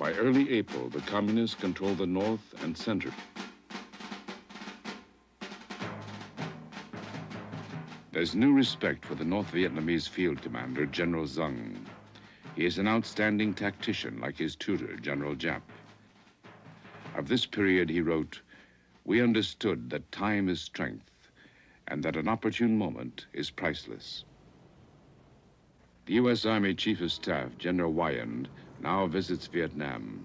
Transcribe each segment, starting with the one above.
By early April, the communists control the north and center. There's new respect for the North Vietnamese field commander, General Zung. He is an outstanding tactician like his tutor, General Giap. Of this period, he wrote, "We understood that time is strength and that an opportune moment is priceless." The U.S. Army Chief of Staff, General Weyand, now visits Vietnam.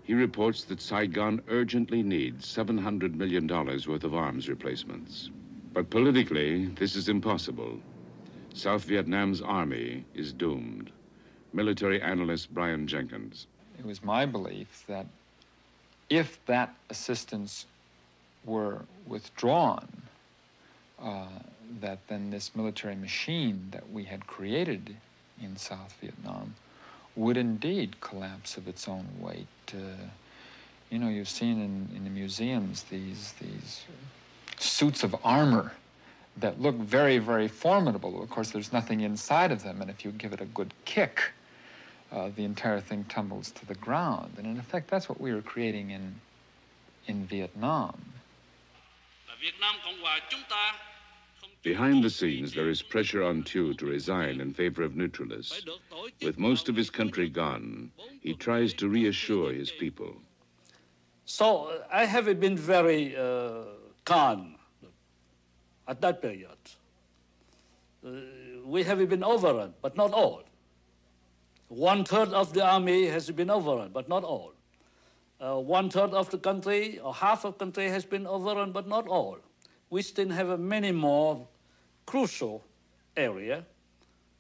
He reports that Saigon urgently needs $700 million worth of arms replacements. But politically, this is impossible. South Vietnam's army is doomed. Military analyst Brian Jenkins. It was my belief that if that assistance were withdrawn, that then this military machine that we had created in South Vietnam would indeed collapse of its own weight. You know, you've seen in the museums these suits of armor that look very, very formidable. Of course, there's nothing inside of them, and if you give it a good kick, the entire thing tumbles to the ground. And in effect, that's what we were creating in Vietnam. Behind the scenes, there is pressure on Thieu to resign in favor of neutralists. With most of his country gone, he tries to reassure his people. So I have been very calm at that period. We have been overrun, but not all. 1/3 of the army has been overrun, but not all. 1/3 of the country, or half of the country has been overrun, but not all. We still have many more crucial area,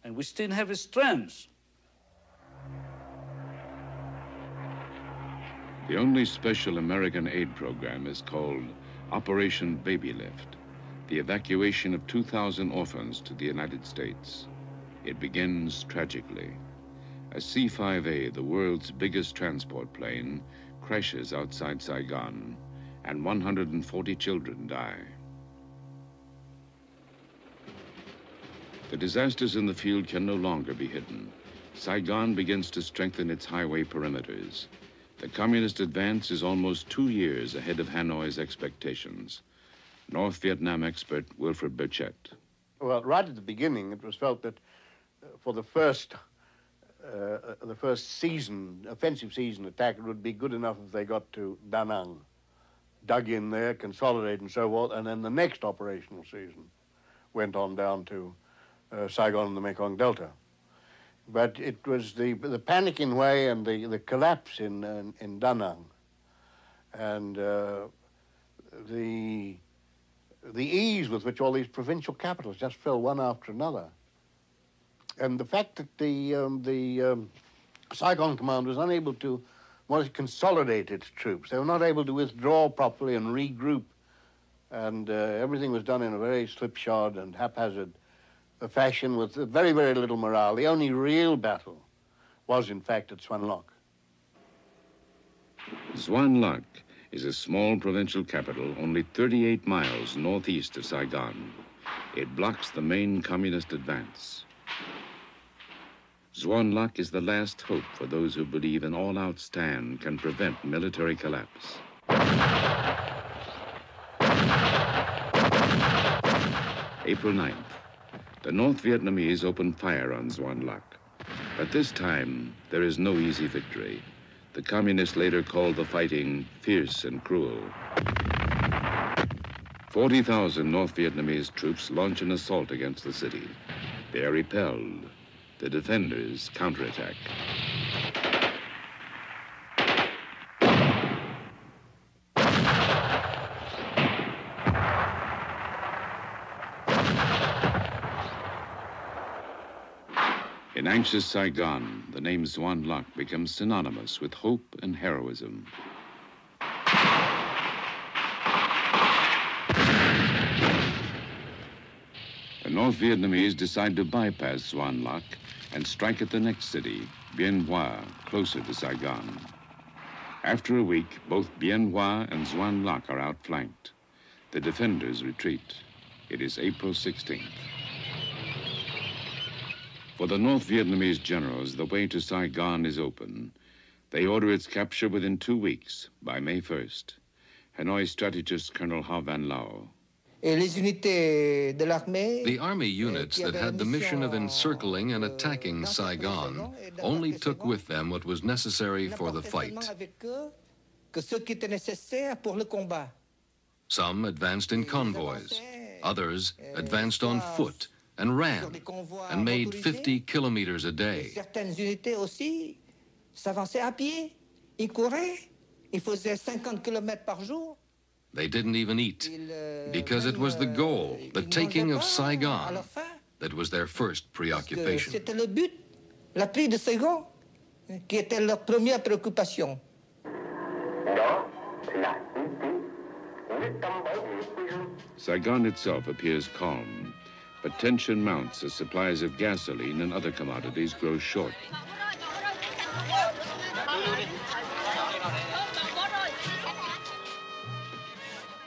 and we still have strengths. The only special American aid program is called Operation Baby Lift, the evacuation of 2,000 orphans to the United States. It begins tragically. A C-5A, the world's biggest transport plane, crashes outside Saigon, and 140 children die. The disasters in the field can no longer be hidden. Saigon begins to strengthen its highway perimeters. The communist advance is almost 2 years ahead of Hanoi's expectations. North Vietnam expert Wilfred Burchett. Well, right at the beginning, it was felt that for the first season, offensive season attack, it would be good enough if they got to Da Nang, dug in there, consolidated and so forth, and then the next operational season went on down to Saigon and the Mekong Delta. But it was the panic in Hue and the collapse in Da Nang and the ease with which all these provincial capitals just fell one after another. And the fact that the Saigon command was unable to consolidate its troops. They were not able to withdraw properly and regroup. And everything was done in a very slipshod and haphazard fashion with very, very little morale. The only real battle was, in fact, at Xuan Loc. Xuan Loc is a small provincial capital only 38 miles northeast of Saigon. It blocks the main communist advance. Xuan Loc is the last hope for those who believe an all-out stand can prevent military collapse. April 9th. The North Vietnamese open fire on Xuan Loc. But this time, there is no easy victory. The communists later called the fighting fierce and cruel. 40,000 North Vietnamese troops launch an assault against the city. They are repelled. The defenders counterattack. In anxious Saigon, the name Xuan Loc becomes synonymous with hope and heroism. The North Vietnamese decide to bypass Xuan Loc and strike at the next city, Bien Hoa, closer to Saigon. After a week, both Bien Hoa and Xuan Loc are outflanked. The defenders retreat. It is April 16th. For the North Vietnamese generals, the way to Saigon is open. They order its capture within 2 weeks, by May 1st. Hanoi strategist Colonel Ha Van Lao. The army units that had the mission of encircling and attacking Saigon only took with them what was necessary for the fight. Some advanced in convoys, others advanced on foot and ran and made 50 kilometers a day. They didn't even eat, because it was the goal, the taking of Saigon, that was their first preoccupation. Saigon itself appears calm, but tension mounts as supplies of gasoline and other commodities grow short.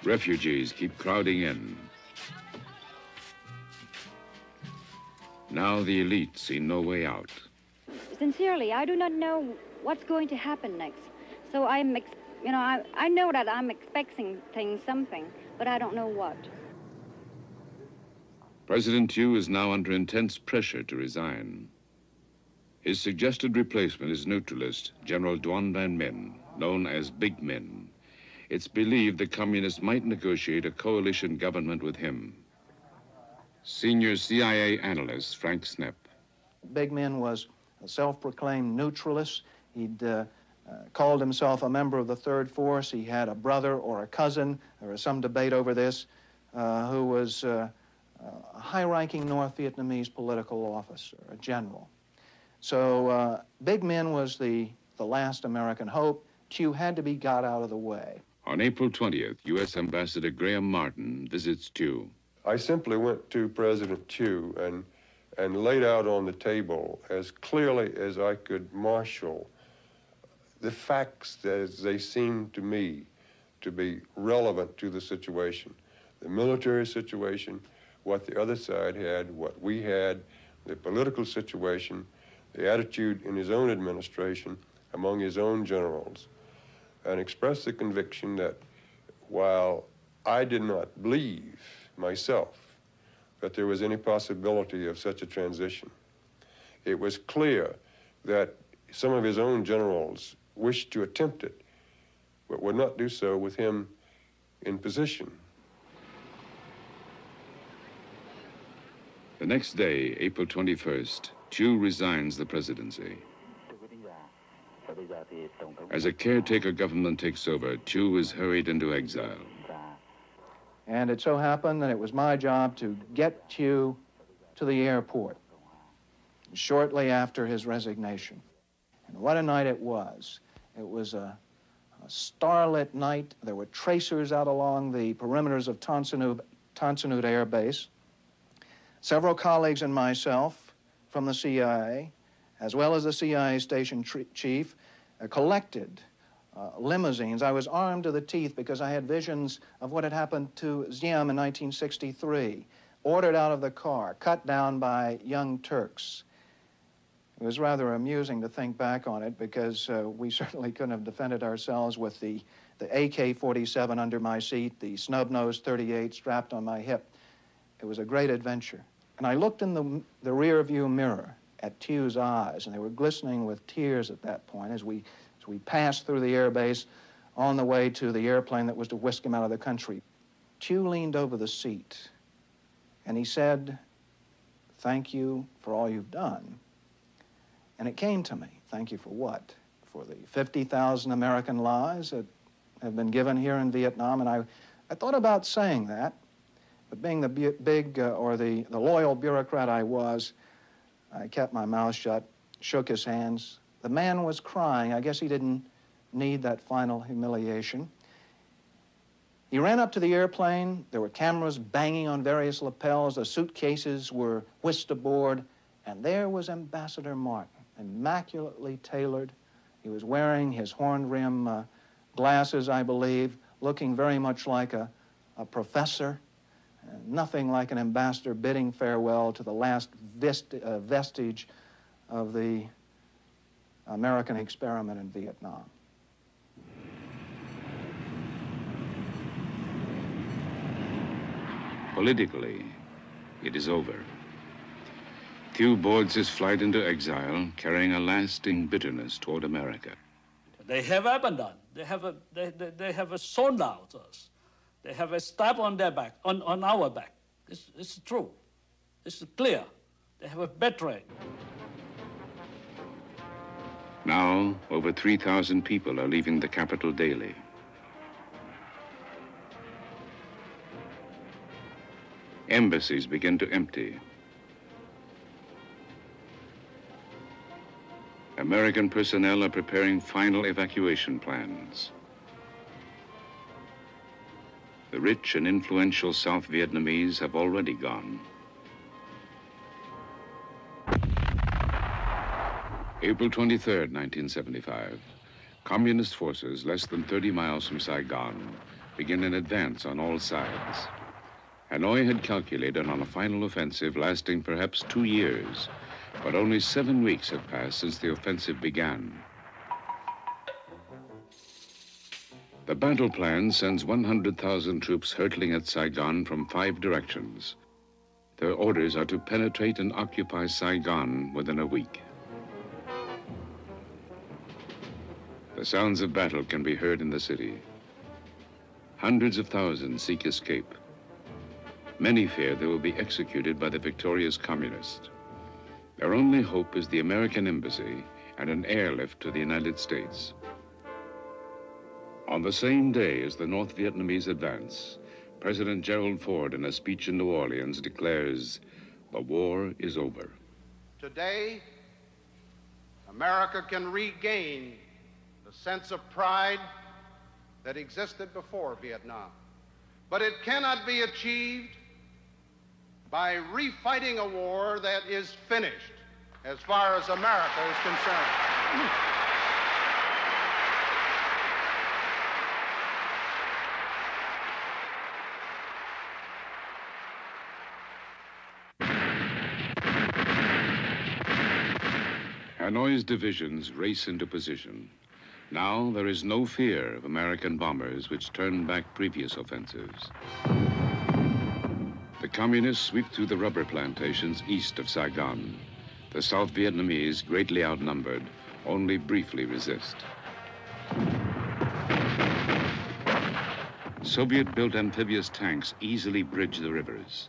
Refugees keep crowding in. Now the elite see no way out. Sincerely, I do not know what's going to happen next. So I know that I'm expecting something, but I don't know what. President Thieu is now under intense pressure to resign. His suggested replacement is neutralist General Duan Van Min, known as Big Min. It's believed the communists might negotiate a coalition government with him. Senior CIA analyst Frank Snepp. Big Min was a self-proclaimed neutralist. He'd called himself a member of the Third Force. He had a brother or a cousin, there was some debate over this, who was a high-ranking North Vietnamese political officer, a general. So Big Min was the last American hope. Thieu had to be got out of the way. On April 20th, U.S. Ambassador Graham Martin visits Thieu. I simply went to President Thieu and laid out on the table as clearly as I could marshal the facts as they seemed to me to be relevant to the situation. The military situation, what the other side had, what we had, the political situation, the attitude in his own administration, among his own generals, and expressed the conviction that while I did not believe myself that there was any possibility of such a transition, it was clear that some of his own generals wished to attempt it, but would not do so with him in position. The next day, April 21st, Thieu resigns the presidency. As a caretaker government takes over, Thieu is hurried into exile. And it so happened that it was my job to get Thieu to the airport shortly after his resignation. And what a night it was. It was a starlit night. There were tracers out along the perimeters of Tan Son Nhut Air Base. Several colleagues and myself from the CIA, as well as the CIA station chief, collected limousines. I was armed to the teeth because I had visions of what had happened to Ziem in 1963, ordered out of the car, cut down by young Turks. It was rather amusing to think back on it because we certainly couldn't have defended ourselves with the AK-47 under my seat, the snub-nosed .38 strapped on my hip. It was a great adventure. And I looked in the rear view mirror at Thieu's eyes, and they were glistening with tears at that point as we passed through the air base on the way to the airplane that was to whisk him out of the country. Thieu leaned over the seat, and he said, "Thank you for all you've done." And it came to me, thank you for what? For the 50,000 American lives that have been given here in Vietnam. And I thought about saying that, but being the the loyal bureaucrat I was, I kept my mouth shut, shook his hands. The man was crying. I guess he didn't need that final humiliation. He ran up to the airplane. There were cameras banging on various lapels. The suitcases were whisked aboard. And there was Ambassador Martin, immaculately tailored. He was wearing his horn rim glasses, I believe, looking very much like a professor, nothing like an ambassador bidding farewell to the last vestige of the American experiment in Vietnam. Politically, it is over. Thieu boards his flight into exile, carrying a lasting bitterness toward America. They have abandoned. They have sold out us. They have a stab on their back, on our back. It's true. It's clear. They have a betrayed. Now, over 3,000 people are leaving the capital daily. Embassies begin to empty. American personnel are preparing final evacuation plans. The rich and influential South Vietnamese have already gone. April 23rd, 1975. Communist forces less than 30 miles from Saigon begin an advance on all sides. Hanoi had calculated on a final offensive lasting perhaps 2 years, but only 7 weeks have passed since the offensive began. The battle plan sends 100,000 troops hurtling at Saigon from 5 directions. Their orders are to penetrate and occupy Saigon within a week. The sounds of battle can be heard in the city. Hundreds of thousands seek escape. Many fear they will be executed by the victorious communists. Their only hope is the American embassy and an airlift to the United States. On the same day as the North Vietnamese advance, President Gerald Ford, in a speech in New Orleans, declares, "The war is over." Today, America can regain the sense of pride that existed before Vietnam. But it cannot be achieved by refighting a war that is finished as far as America is concerned. Hanoi's divisions race into position. Now there is no fear of American bombers which turned back previous offensives. The communists sweep through the rubber plantations east of Saigon. The South Vietnamese, greatly outnumbered, only briefly resist. Soviet-built amphibious tanks easily bridge the rivers,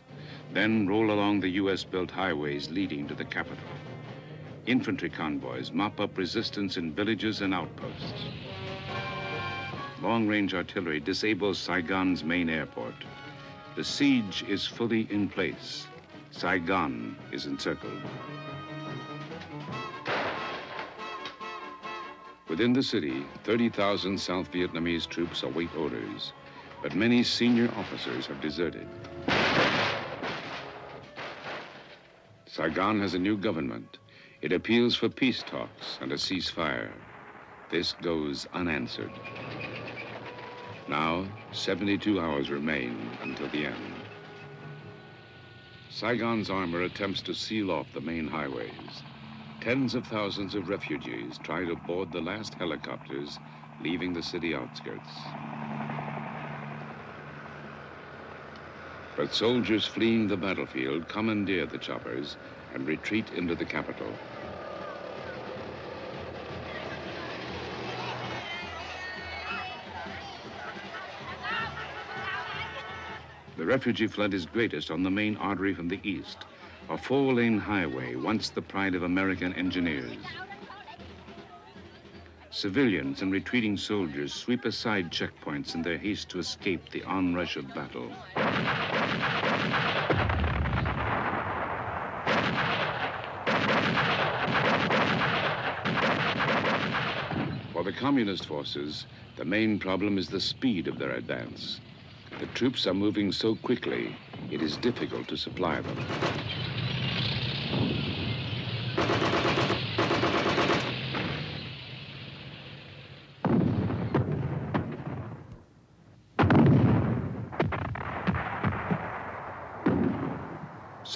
then roll along the U.S.-built highways leading to the capital. Infantry convoys mop up resistance in villages and outposts. Long-range artillery disables Saigon's main airport. The siege is fully in place. Saigon is encircled. Within the city, 30,000 South Vietnamese troops await orders, but many senior officers have deserted. Saigon has a new government. It appeals for peace talks and a ceasefire. This goes unanswered. Now, 72 hours remain until the end. Saigon's armor attempts to seal off the main highways. Tens of thousands of refugees try to board the last helicopters leaving the city outskirts. But soldiers fleeing the battlefield commandeer the choppers and retreat into the capital. The refugee flood is greatest on the main artery from the east, a 4-lane highway once the pride of American engineers. Civilians and retreating soldiers sweep aside checkpoints in their haste to escape the onrush of battle. For the communist forces, the main problem is the speed of their advance. The troops are moving so quickly, it is difficult to supply them.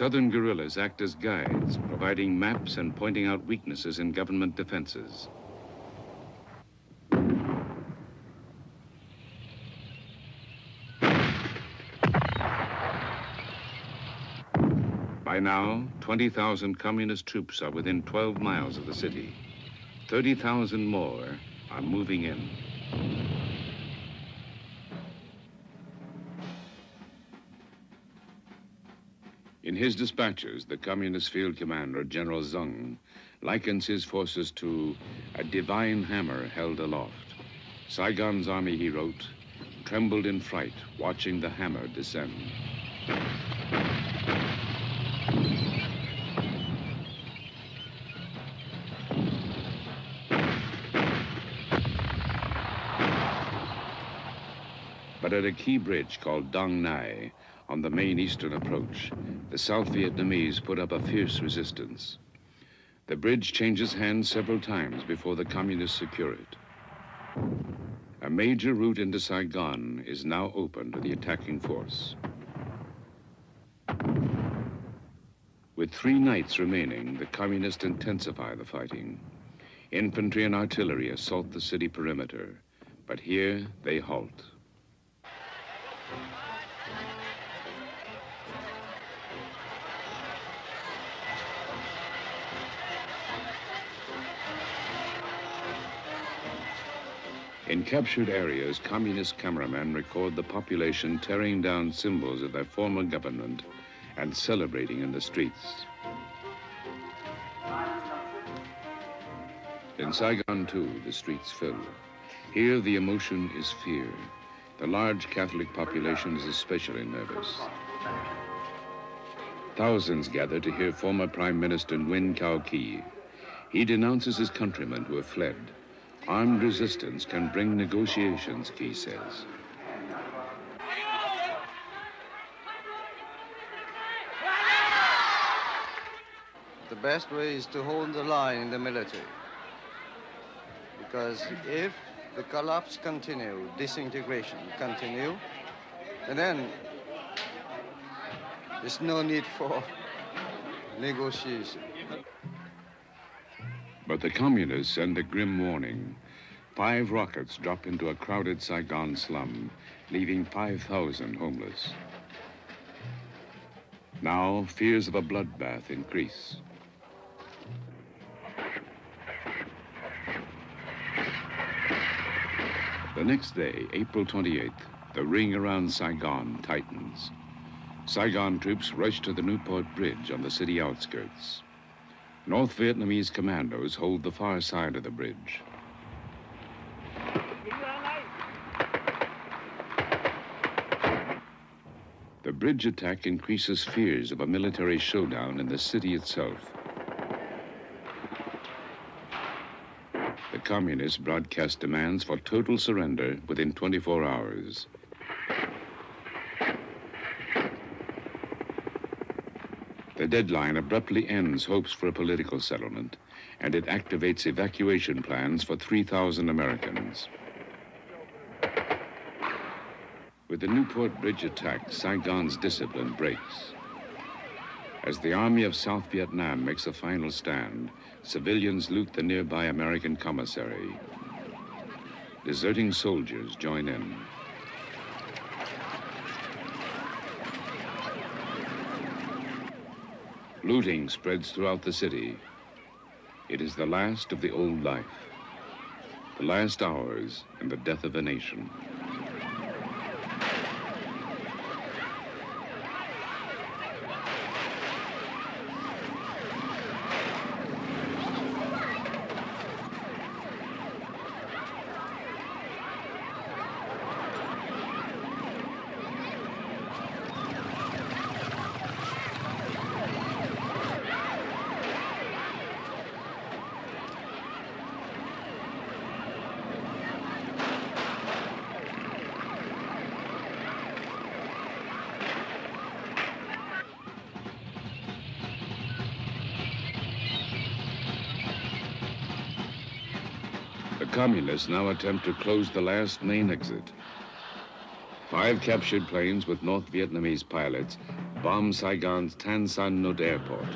Southern guerrillas act as guides, providing maps and pointing out weaknesses in government defenses. By now, 20,000 communist troops are within 12 miles of the city. 30,000 more are moving in. In his dispatches, the communist field commander, General Zung, likens his forces to a divine hammer held aloft. Saigon's army, he wrote, trembled in fright, watching the hammer descend. But at a key bridge called Dong Nai, on the main eastern approach, the South Vietnamese put up a fierce resistance. The bridge changes hands several times before the communists secure it. A major route into Saigon is now open to the attacking force. With 3 nights remaining, the communists intensify the fighting. Infantry and artillery assault the city perimeter, but here they halt. In captured areas, communist cameramen record the population tearing down symbols of their former government and celebrating in the streets. In Saigon, too, the streets fill. Here, the emotion is fear. The large Catholic population is especially nervous. Thousands gather to hear former Prime Minister Nguyen Cao Ky. He denounces his countrymen who have fled. Armed resistance can bring negotiations, Ky says. The best way is to hold the line in the military. Because if the collapse continue, disintegration continue, and then there's no need for negotiation. But the communists send a grim warning. 5 rockets drop into a crowded Saigon slum, leaving 5,000 homeless. Now, fears of a bloodbath increase. The next day, April 28th, the ring around Saigon tightens. Saigon troops rush to the Newport Bridge on the city outskirts. North Vietnamese commandos hold the far side of the bridge. The bridge attack increases fears of a military showdown in the city itself. The communists broadcast demands for total surrender within 24 hours. The deadline abruptly ends hopes for a political settlement, and it activates evacuation plans for 3,000 Americans. With the Newport Bridge attack, Saigon's discipline breaks. As the Army of South Vietnam makes a final stand, civilians loot the nearby American commissary. Deserting soldiers join in. Looting spreads throughout the city. It is the last of the old life, the last hours and the death of a nation. The communists now attempt to close the last main exit. 5 captured planes with North Vietnamese pilots bombed Saigon's Tan Son Nhut airport.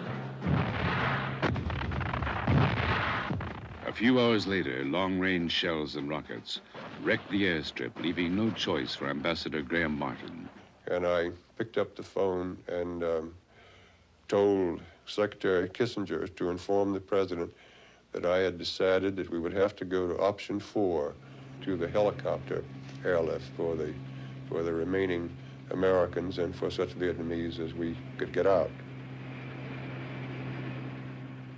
A few hours later, long-range shells and rockets wrecked the airstrip, leaving no choice for Ambassador Graham Martin. And I picked up the phone and told Secretary Kissinger to inform the president that I had decided that we would have to go to option 4 to the helicopter airlift for the remaining Americans and for such Vietnamese as we could get out.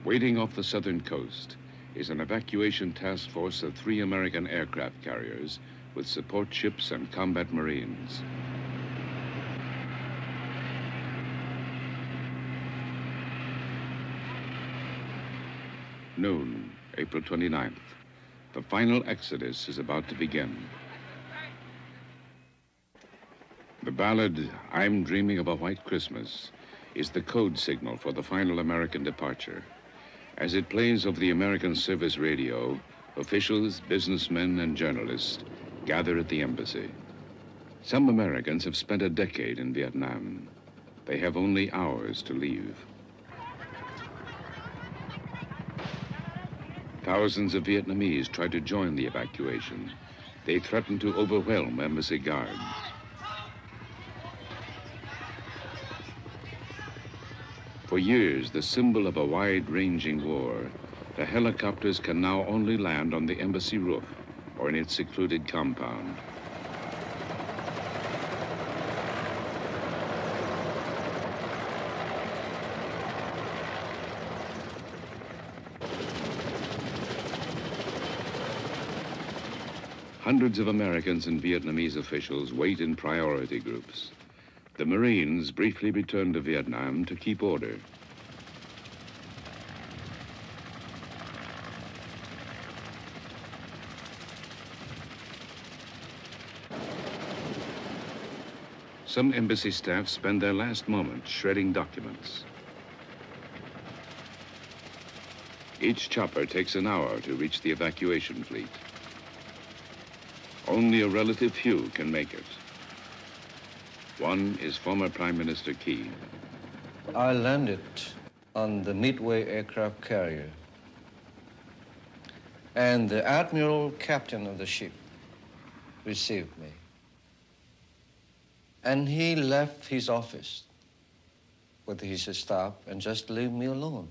Waiting off the southern coast is an evacuation task force of 3 American aircraft carriers with support ships and combat Marines. Noon, April 29th. The final exodus is about to begin. The ballad, "I'm Dreaming of a White Christmas," is the code signal for the final American departure. As it plays over the American service radio, officials, businessmen, and journalists gather at the embassy. Some Americans have spent a decade in Vietnam. They have only hours to leave. Thousands of Vietnamese try to join the evacuation. They threaten to overwhelm embassy guards. For years, the symbol of a wide-ranging war, the helicopters can now only land on the embassy roof or in its secluded compound. Hundreds of Americans and Vietnamese officials wait in priority groups. The Marines briefly return to Vietnam to keep order. Some embassy staff spend their last moments shredding documents. Each chopper takes an hour to reach the evacuation fleet. Only a relative few can make it. One is former Prime Minister Key. I landed on the Midway aircraft carrier, and the admiral captain of the ship received me. And he left his office with his staff and just leave me alone.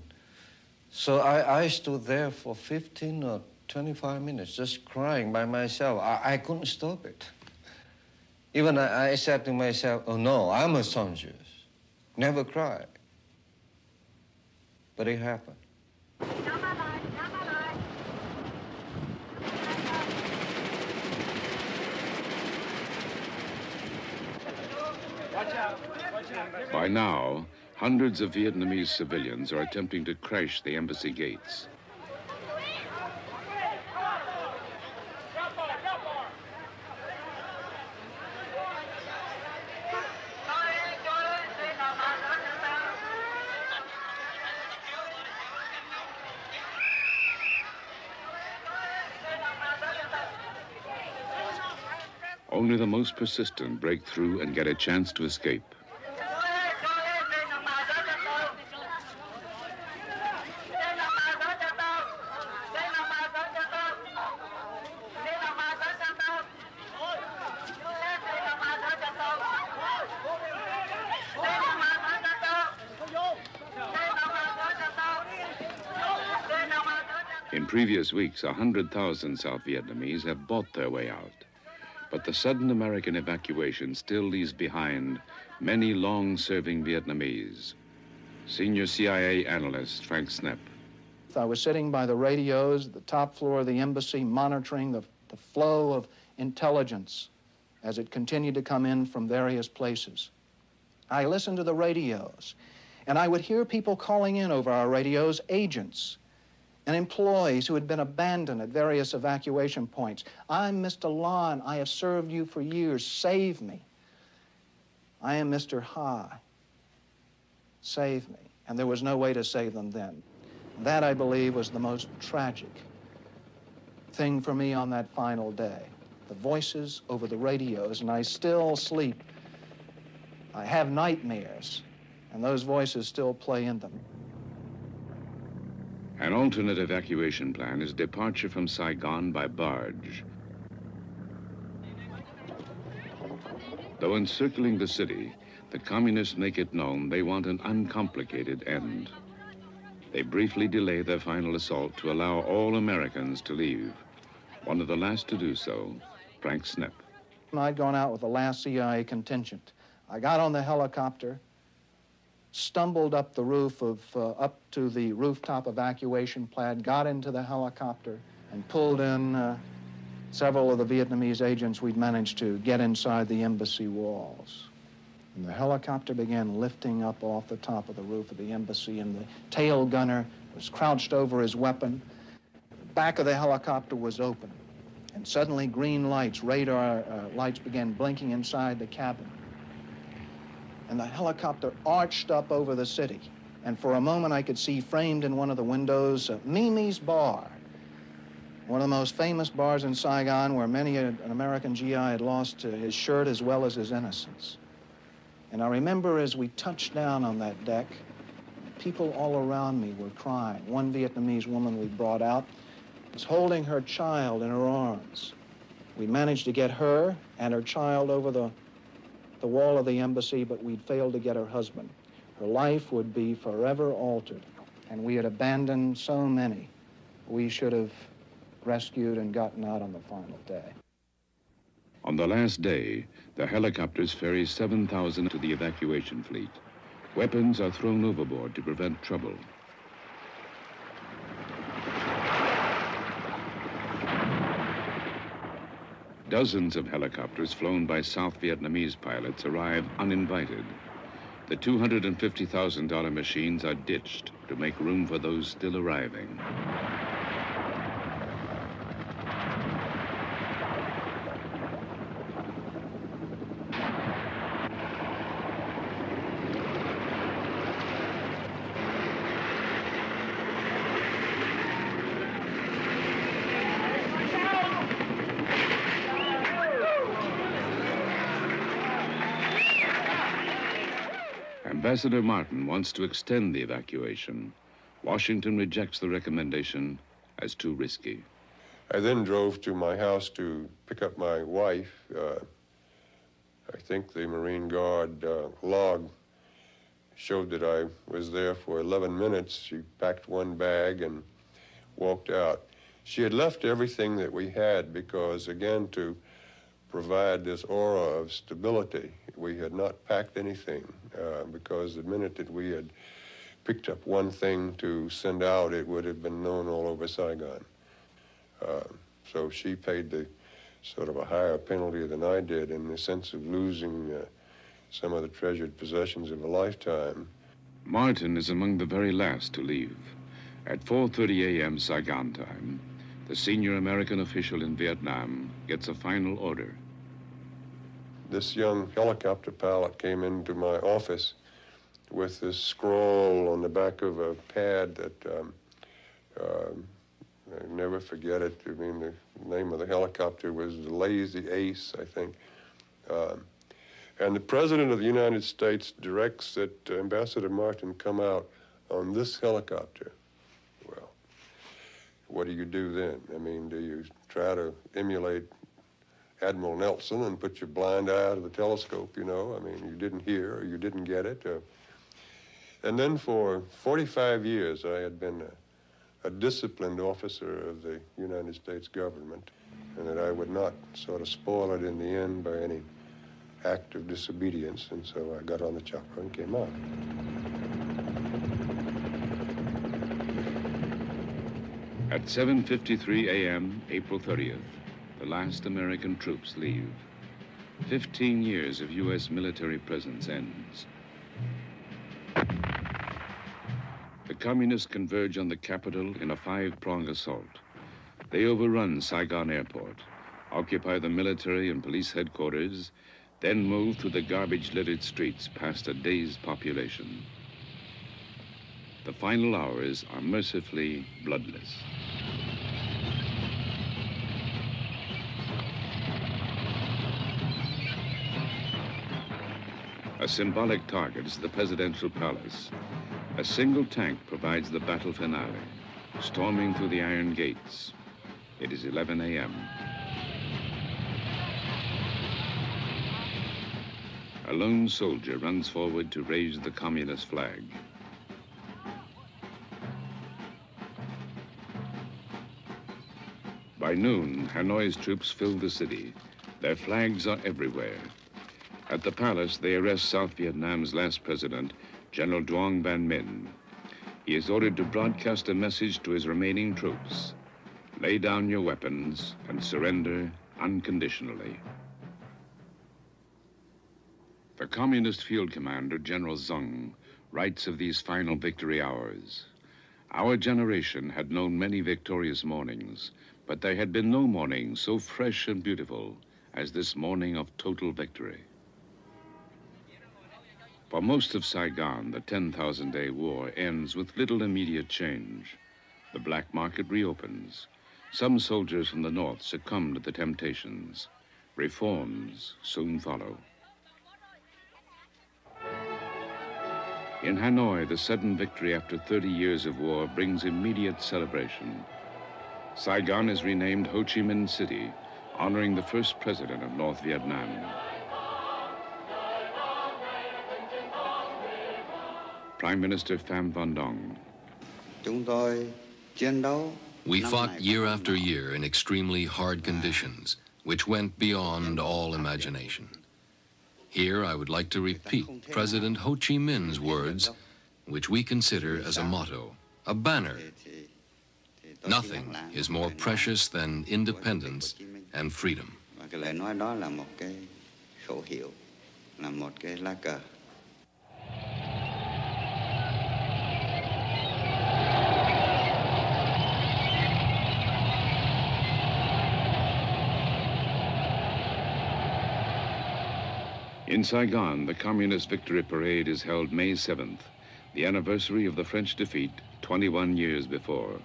So I stood there for 15 or 25 minutes just crying by myself. I couldn't stop it. Even I said to myself, oh no, I'm a soldier. Never cry. But it happened. By now, hundreds of Vietnamese civilians are attempting to crash the embassy gates. Only the most persistent break through and get a chance to escape. In previous weeks, 100,000 South Vietnamese have bought their way out. But the sudden American evacuation still leaves behind many long-serving Vietnamese. Senior CIA analyst Frank Snepp. I was sitting by the radios at the top floor of the embassy, monitoring the flow of intelligence as it continued to come in from various places. I listened to the radios, and I would hear people calling in over our radios, agents and employees who had been abandoned at various evacuation points. I'm Mr. Lon. I have served you for years. Save me. I am Mr. Ha. Save me. And there was no way to save them then. That, I believe, was the most tragic thing for me on that final day. the voices over the radios, and I still sleep. I have nightmares, and those voices still play in them. An alternate evacuation plan is departure from Saigon by barge. Though encircling the city, the communists make it known they want an uncomplicated end. They briefly delay their final assault to allow all Americans to leave. One of the last to do so, Frank Snepp. I'd gone out with the last CIA contingent. I got on the helicopter, stumbled up the roof up to the rooftop evacuation pad, got into the helicopter, and pulled in several of the Vietnamese agents we'd managed to get inside the embassy walls. And the helicopter began lifting up off the top of the roof of the embassy, and the tail gunner was crouched over his weapon. The back of the helicopter was open, and suddenly green lights, radar lights, began blinking inside the cabin. And the helicopter arched up over the city. And for a moment, I could see framed in one of the windows Mimi's Bar, one of the most famous bars in Saigon, where many an American GI had lost his shirt as well as his innocence. And I remember as we touched down on that deck, people all around me were crying. One Vietnamese woman we brought out was holding her child in her arms. We managed to get her and her child over the wall of the embassy, but we'd failed to get her husband. Her life would be forever altered, and we had abandoned so many we should have rescued and gotten out on the final day. On the last day, the helicopters ferry 7,000 to the evacuation fleet. Weapons are thrown overboard to prevent trouble. Dozens of helicopters flown by South Vietnamese pilots arrive uninvited. The $250,000 machines are ditched to make room for those still arriving. Ambassador Martin wants to extend the evacuation. Washington rejects the recommendation as too risky. I then drove to my house to pick up my wife. I think the Marine Guard log showed that I was there for 11 minutes. She packed one bag and walked out. She had left everything that we had because, again, to provide this aura of stability, we had not packed anything because the minute that we had picked up one thing to send out, it would have been known all over Saigon. So she paid the sort of a higher penalty than I did in the sense of losing some of the treasured possessions of a lifetime. Martin is among the very last to leave. At 4:30 a.m. Saigon time, the senior American official in Vietnam gets a final order. This young helicopter pilot came into my office with this scroll on the back of a pad that I never forget it. I mean, the name of the helicopter was the Lazy Ace, I think. And the President of the United States directs that Ambassador Martin come out on this helicopter. Well, what do you do then? I mean, do you try to emulate Admiral Nelson and put your blind eye to the telescope, you know? I mean, you didn't hear or you didn't get it. And then for 45 years, I had been a disciplined officer of the United States government, and that I would not sort of spoil it in the end by any act of disobedience. And so I got on the chopper and came out. At 7:53 a.m., April 30th, the last American troops leave. 15 years of U.S. military presence ends. The communists converge on the capital in a 5-pronged assault. They overrun Saigon Airport, occupy the military and police headquarters, then move through the garbage-littered streets past a dazed population. The final hours are mercifully bloodless. A symbolic target is the presidential palace. A single tank provides the battle finale, storming through the iron gates. It is 11 a.m. A lone soldier runs forward to raise the communist flag. By noon, Hanoi's troops fill the city. Their flags are everywhere. At the palace, they arrest South Vietnam's last president, General Duong Van Minh. He is ordered to broadcast a message to his remaining troops. Lay down your weapons and surrender unconditionally. The communist field commander, General Zung, writes of these final victory hours. Our generation had known many victorious mornings, but there had been no morning so fresh and beautiful as this morning of total victory. For most of Saigon, the 10,000-day war ends with little immediate change. The black market reopens. Some soldiers from the north succumb to the temptations. Reforms soon follow. In Hanoi, the sudden victory after 30 years of war brings immediate celebration. Saigon is renamed Ho Chi Minh City, honoring the first president of North Vietnam. Prime Minister Pham Van Dong. We fought year after year in extremely hard conditions, which went beyond all imagination. Here I would like to repeat President Ho Chi Minh's words, which we consider as a motto, a banner. Nothing is more precious than independence and freedom. In Saigon, the Communist Victory Parade is held May 7th, the anniversary of the French defeat 21 years before.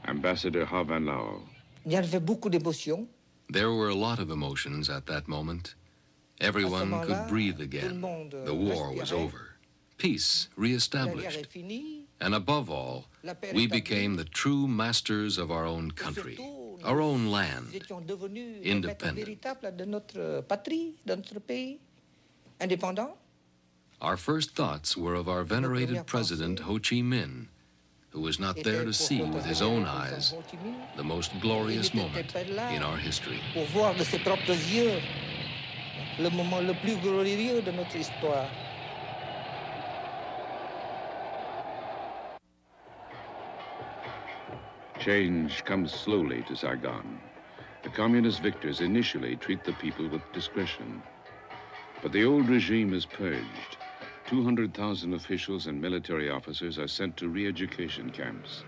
Ambassador Ha Van Lao. There were a lot of emotions at that moment. Everyone could breathe again. The war was over. Peace reestablished. And above all, we became the true masters of our own country, our own land, independent. Our first thoughts were of our venerated president, Ho Chi Minh, who was not there to see with his own eyes the most glorious moment in our history. Change comes slowly to Saigon. The communist victors initially treat the people with discretion. But the old regime is purged. 200,000 officials and military officers are sent to re-education camps.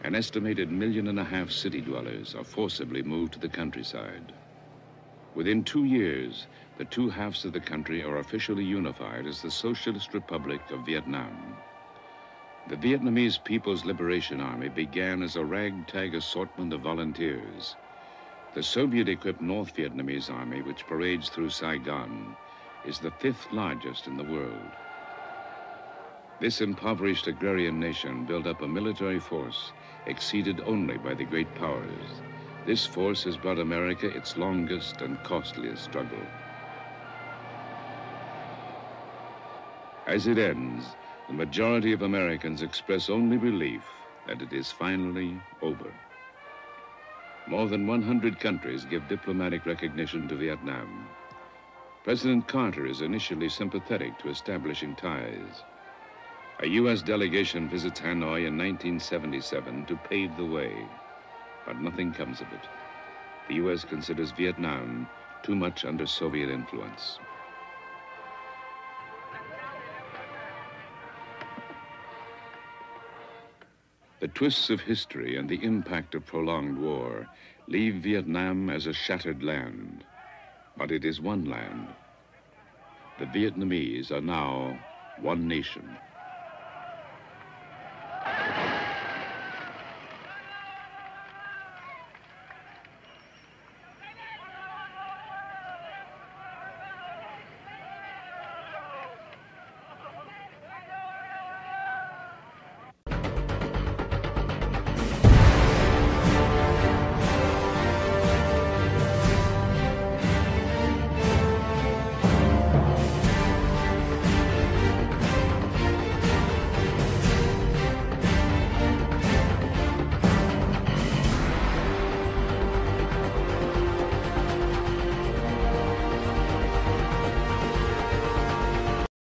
An estimated 1.5 million city dwellers are forcibly moved to the countryside. Within 2 years, the two halves of the country are officially unified as the Socialist Republic of Vietnam. The Vietnamese People's Liberation Army began as a ragtag assortment of volunteers. The Soviet-equipped North Vietnamese Army, which parades through Saigon, is the 5th largest in the world. This impoverished agrarian nation built up a military force exceeded only by the great powers. This force has brought America its longest and costliest struggle. As it ends, the majority of Americans express only relief that it is finally over. More than 100 countries give diplomatic recognition to Vietnam. President Carter is initially sympathetic to establishing ties. A U.S. delegation visits Hanoi in 1977 to pave the way, but nothing comes of it. The U.S. considers Vietnam too much under Soviet influence. The twists of history and the impact of prolonged war leave Vietnam as a shattered land. But it is one land. The Vietnamese are now one nation.